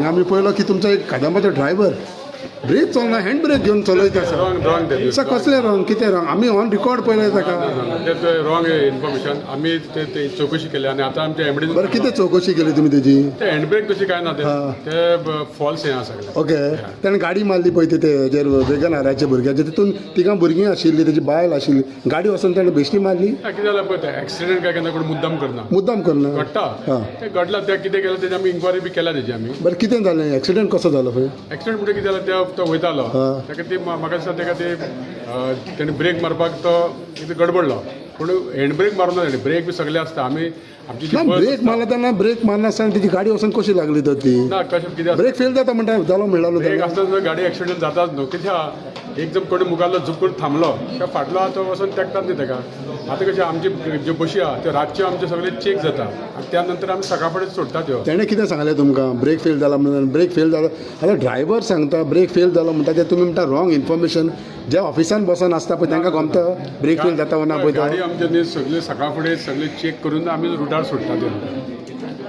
आम्ही पळयलो की तुमचो एक कदंबाचो ड्रायव्हर ब्रेक चलना हँड ब्रेक घेवन चलयता सर कसले रॉंग कितें रॉंग आमी ऑन रिकॉर्ड पळयलें ताका ते रॉंग इन्फॉर्मेशन आमी ते चौकशी केली आणि आता आमच्या एमडी बरं कितें चौकशी केली तुमी तेजी ते हँडब्रेक तशी काय ना ते फॉल्स हें आसा सगळें ओके ताणें गाडी मारली पळय ती तेजेर वेगनाराच्या भुरग्याचे तितून तिका भुरगीं आशिल्ली तेजी बायल आशिल्ली गाडी वचून ताणें बेश्टी मारली कितें जालें पळय ते एक्सिडेंट काय केन्ना कोण मुद्दाम करना मुद्दाम करना घडटा ते घडला ते कितें केलें तेजी आमी इन्क्वायरी बी केल्या तेजी आमी बरं कितें जालें एक्सिडेंट कसो जालो पळय एक्सिडेंट म्हणजे कितें जालें तो वयतालो ताका ती म्हाका दिसता ताका ते तेणें ब्रेक मारपाक तो कितें गडबडलो पूण हँडब्रेक मारूं ना तेणें ब्रेक बी सगळे आसता आमी आमची जी बस ब्रेक मारला तेन्ना ब्रेक मारना आसतना तिची गाडी वचून कशी लागली तर ती ना कशें कितें ब्रेक फेल जाता म्हणटा जालो म्हणटालो ब्रेक आसतना गाडी एक्सिडेंट जाताच न्हू कितें आहा एकदम कोणी मुखारलो झुकून थांबलो त्या फाटलो आहा तो वचून तेकतात न्ही ताका आतां कशें आमची ज्यो बशी आहा त्यो रातच्यो आमचे सगळे चेक जाता आनी त्या नंतर आमी सकाळ फुडें सोडटा त्यो तेणें कितें सांगलें तुमकां ब्रेक फेल जाला म्हणून ब्रेक फेल जालो आतां ड्रायव्हर सांगता ब्रेक फेल जालो म्हणटा ते तुमी म्हणटा रॉंग इन्फॉर्मेशन ज्या ऑफिसान बसून आसता पळय तांकां गमता ब्रेक फेल जाता वा ना पळय गाडी आमचे न्ही सगळे सकाळ फुडें सगळे चेक करून आमी रुटार सोडटा त्यो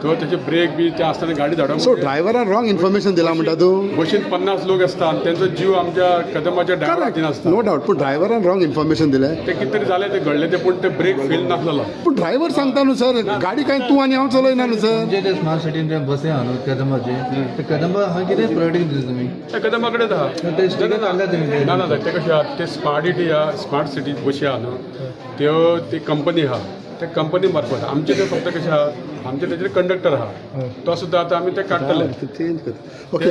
तो तेचे ब्रेक बी ते आसतना गाडी धाडोंक सो ड्रायव्हरान रॉंग इन्फॉर्मेशन दिला म्हणटा तूं बशीन 50 लोक आसता आनी तेंचो जीव आमच्या कदंबाच्या ड्रायव्हर हातीन आसता नो डावट पूण ड्रायव्हरान रॉंग इन्फॉर्मेशन दिलें ते कितें तरी जालें ते घडलें ते पूण ते ब्रेक फेल नासलेलो पूण ड्रायव्हर सांगता न्हू सर गाडी काय तूं आनी हांव चलयना न्हू सर म्हणजे ते स्मार्ट सिटीन जे बसी आहा न्हू कदंबाचे ते कदंबा हांगा कितें प्रायोरिटी दिता तुमी ते कदंबा कडेन आहा ते स्टिकर काडल्या तुमी ना ना ते कशें आहा ते स्मार्ट सिटी आहा स्मार्ट सिटी बशी आहा न्हू त्यो ती कंपनी आहा त्या कंपनी मार्फत आमचे ते फक्त कशें आहा आमचे तेजेर कंडक्टर आहा तो सुद्दां आतां आमी ते काडटले चेंज कर ओके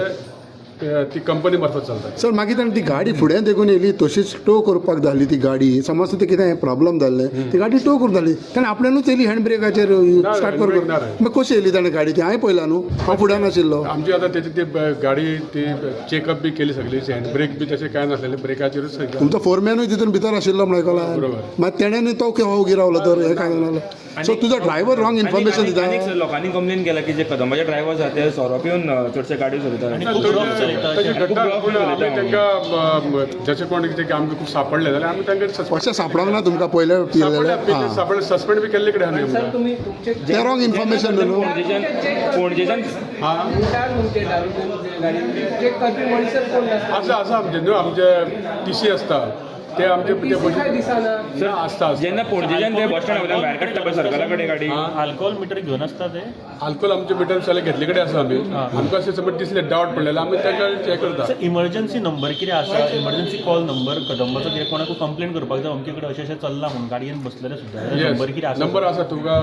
ती कंपनी मार्फत चलता सर मागीर ताणें ती गाडी फुडें देखून येयली तशीच टो करपाक धाडली ती गाडी समज ते कितें प्रॉब्लम जाल्लें ती गाडी टो करून धाडली ताणें आपल्यानूच येयली हँड ब्रेकाचेर स्टार्ट handbrake कर ना रे. मग कशी येयली ताणें गाडी ती हांवें पळयला न्हू हांव फुड्यान आशिल्लो आमची आतां तेची ती गाडी ती चेकअप बी केली सगळी हँड ब्रेक बी तशें काय नासलेलें ब्रेकाचेरूच सगळें तुमचो फोरमॅनूय तितून भितर आशिल्लो म्हणून आयकलां बरोबर. मागीर तेणें तो केव्हा उगी रावलो तर हें काय जालें सो तुजो ड्रायव्हर रॉंग इन्फॉर्मेशन आनीक दिता सर लोकांनी कंप्लेन केला की जे कदंबाचे ड्रायव्हर्स आहा ते सोरो पिवन चडशे गाडी चलयतात तशें घडटा पूण आमी तांकां जशें कोण कितें आमकां खूब सांपडले जाल्यार आमी तांकां अशें सांपडोंक ना तुमकां पयले पिलेले सांपडले सस्पेंड बी केल्ले कडेन आमी आमकां ते रॉंग इन्फॉर्मेशन न्हू पणजेच्यान आसा आसा आमचे न्हू आमचे TC आसता ते आमचे ते आसता जेन्ना पणजेच्यान ते बस स्टँडा वयल्यान भायर काडटा पळय सरकारा कडेन गाडी अल्कोहोल मीटर घेवन आसता ते आल्कोहोल आमचे मिटर सगळे घेतले कडेन आसा आमी आमकां अशें समज दिसले डावट पडलेलो आमी ताका चॅक करता इमर्जन्सी नंबर कितें आसा इमर्जन्सी कॉल नंबर कदंबाचो कितें कोणाक कंप्लेन करपाक जाय अमके कडेन अशें चल्लां म्हणून गाडयेन बसलेले सुद्दां नंबर कितें आसा नंबर आसा तुका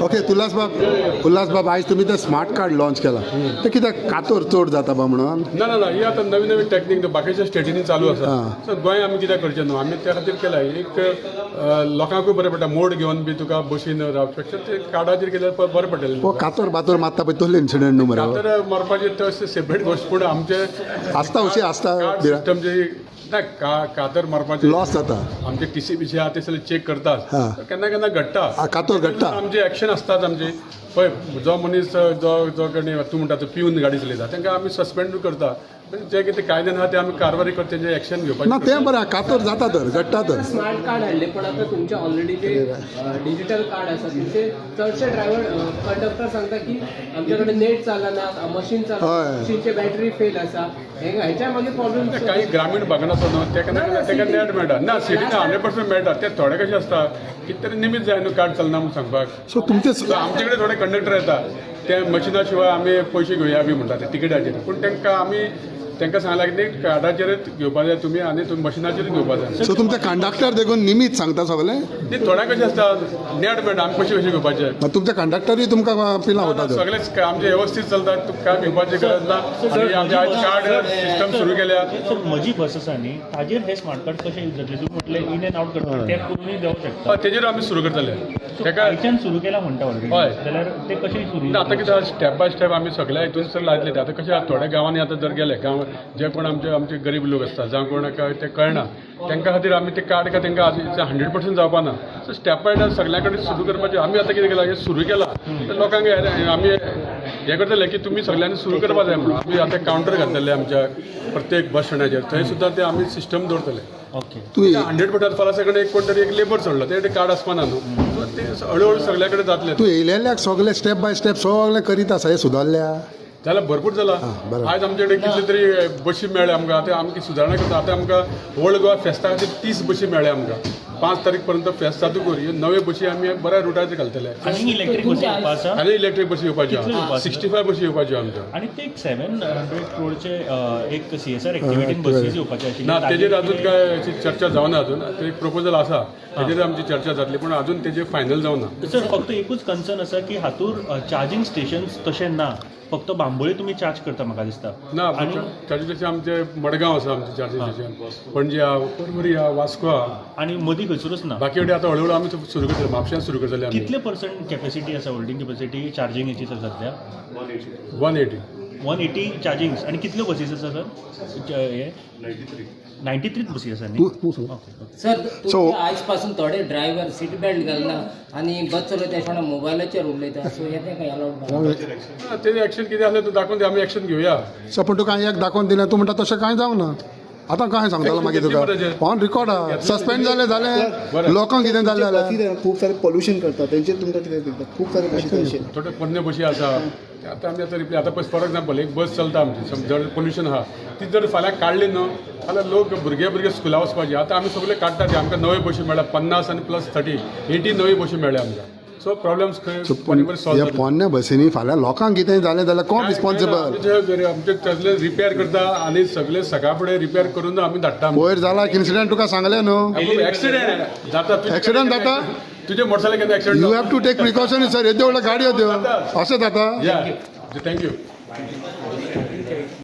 ओके उल्हास बाब आयज तुमी ते स्मार्ट कार्ड लॉन्च केला ते कित्याक कातोर चड जाता बा म्हणून ना ना ना ही आतां नवीन नवीन टॅक्नीक बाकीच्या स्टेटींनी चालू आसा सो गोंय आमी कित्याक करचें न्हू आमी त्या खातीर केला एक लोकांकूय बरें पडटा मोड घेवन बी तुका बशीन रावपेक्षा ते कार्डाचेर केल्यार बरें पडटलें हो कातोर बातोर मारता पळय तसले इन्सिडंट न्हू मरे तर मरपाचे तो सेपरेट गोश्ट पूण आमचे आसता अशी आसता सिस्टम जे ना कातर मारपाचे लॉस जाता आमचे TC बिसी आहा ते सगळे चेक करतात हां. केन्ना केन्ना घडटा कातोर घडटा आमचे एक्शन आसतात आमचे पळय जो मनीस जो कडेन तूं म्हणटा तो पिवन गाडी चलयता तांकां आमी सस्पेंड करता जे कितें कायद्यान आहा ते आमी कारवाई करता तेंचे एक्शन ना घेवपाचें तें बरें कातोर जाता तर घडटा तर स्मार्ट कार्ड हाडले पण आता तुमचे ऑलरेडी जे डिजिटल कार्ड आसा तुमचे चडशे ड्रायव्हर कंडक्टर सांगता की आमच्याकडे नेट चलना मशीन चलना हय. मशीनचे बॅटरी फेल आसा हेच्या मागीर प्रॉब्लेम काही ग्रामीण भागान आसा न्हू तेका तेका नेट मेळटा ना सिटीन 100% मेळटा ते थोडे कशे आसता कितें तरी निमित जाय न्हू कार्ड चलना म्हणून सांगपाक सो तुमचे सो आमचे कडेन थोडे कंडक्टर येता ते मशिना शिवाय आमी पयशे घेवया बी म्हणटा ते तिकेटाचेर पूण तांकां आमी तांकां सांगला की ते कार्डाचेरच घेवपा जाय तुमी आनी तुमी मशिनाचेर घेवपा जाय सो तुमचे कंडक्टर देखून निमीत सांगता सगळे ते थोड्या कशें आसता नेट मेळटा आमी पयशे घेवपाचे मग तुमचे कंडक्टरूय तुमकां पिलां वता तर सगळेच आमचे व्यवस्थीत चलता तुका काय घेवपाची गरज ना आनी आमचे आज कार्ड सिस्टम सुरू केल्या सर म्हजी बस आसा न्ही ताजेर हे स्मार्ट कार्ड कशें यूज जातले तुम्ही म्हटलें इन एंड आउट करता ते करूनय देवंक शकता तेजेर आमी सुरू करतले तेका आयच्यान सुरू केला म्हणटा ऑलरेडी हय. जाल्यार ते कशें सुरू आतां कितें स्टेप बाय स्टेप आमी सगळ्या हितून सर लायतले आतां कशें आसा थोड्या गांवांनी आतां जर गेले गांव जे कोण आमचे गरीब लोक आसता जावं कोणाक ते कळना तांकां खातीर आमी ते कार्ड काय तांकां 100% जावपा ना सो स्टेप बाय स्टेप सगळ्या कडेन सुरू करपाचें आमी आतां कितें केलां हें सुरू केलां तर लोकांक आमी हें करतले की तुमी सगळ्यांनी सुरू करपा जाय म्हणून आमी आतां कावंटर घातलेले आमच्या प्रत्येक बस स्टँडाचेर थंय सुद्दां ते आमी सिस्टम दवरतले ओके तुमी 100% फाल्यां सगळें एक कोण तरी एक लेबर सोडलो ते कार्ड आसपाना न्हू ते हळूहळू सगळ्या कडेन जातले तूं येयलेल्याक सगळे स्टेप बाय स्टेप सगळे करीत आसा हे सुदारल्या जाल्यार भरपूर जाला बरोबर. आयज आमचे कडेन कितले तरी बशी मेळ्ळ्या आमकां आतां आमची सुदारणा करता आतां आमकां ओल्ड गोवा फेस्ता खातीर 30 बशी मेळ्ळ्या आमकां 5 तारीख पर्यंत फेस्त जातकूर ह्यो नवे बशी आमी बऱ्या रुटाचेर घालतले आनी इलेक्ट्रीक बसी येवपा आसा आनी इलेक्ट्रीक बशी येवपाच्यो कितल्यो येवपाच्यो? 65 बशी येवपाच्यो आमच्यो आणि ते 700 करोडचे एक CSR एक्टिव्हिटीन बसीज येवपाचे आशिल्ले ना तेजेर अजून काय अशी चर्चा जावना अजून ते एक प्रपोजल आसा तेजेर आमची चर्चा जातली पूण अजून तेजेर फायनल जावना सर फक्त एकूच कन्सर्न आसा की हातूर चार्जिंग स्टेशन्स तशें ना फक्त बांबोळी तुमी चार्ज करता म्हाका दिसता ना आणि चार्जिंग स्टेशन आमचे मडगांव आसा आमचे चार्जिंग स्टेशन पणजी आहा परवरी आहा वास्को आहा आणि मदीं खंयसरूच ना बाकी कडेन आतां हळूहळू आमी सुरू करतले म्हापश्यान सुरू करतले आमी कितले % कॅपॅसिटी आसा होल्डिंग कॅपॅसिटी चार्जिंगेची सर सध्या 180 180 चार्जिंग आणि कितल्यो बसीस आसा सर हे 93 बसी आसा न्ही तूं सांग. ओके सर तुमचे आयज पासून थोडे ड्रायव्हर सीट बेल्ट घालना आणि बस चलयता आसतना मोबायलाचेर उलयता सो येते काय अलाउड तेजें एक्शन कितें आसलें तें दाखोवन आमी एक्शन घेवया सो पूण तुका एक दाखोवन दिलें तूं म्हणटा तशें कांय जावं ना आतां काय सांगतालो मागीर तुका ऑन रिकॉर्ड आहा सस्पेंड जालें लोकांक कितें जालें जाल्यार खूप सारे पोल्युशन करतात त्यांचे तुमकां कितें करतात खूप सारे बशी तशे थोडे पोरण्यो बशी आसा ते आतां आमी आतां रिप्ले आतां पळय फॉर एक्झाम्पल एक बस चलता आमची जर पोल्युशन आहा ती जर फाल्यां काडली न्हू जाल्यार लोक भुरगे स्कुला वचपाचे आतां आमी सगळे काडटा ते आमकां नवे बशी मेळ्ळ्या 50 आनी प्लस 30 80 नवी बशी मेळ्ळ्या आमकां सो प्रॉब्लेम्स खंय सॉल्व ह्या पोन्ने बसींनी फाल्यां लोकांक कितें जालें जाल्यार कोण रिस्पॉन्सिबल आमचे सगळे रिपेअर करता आनी सगळे सकाळ फुडें रिपेअर करून आमी धाडटा वयर जाला इन्सिडेंट तुका सांगलें न्हू एक्सिडेंट जाता एक्सिडेंट जाता तुजे मोटरसायकल केन्ना accident you have to take precaution sir येद्यो व्हडल्यो गाडयो त्यो अशें जाता थँक्यू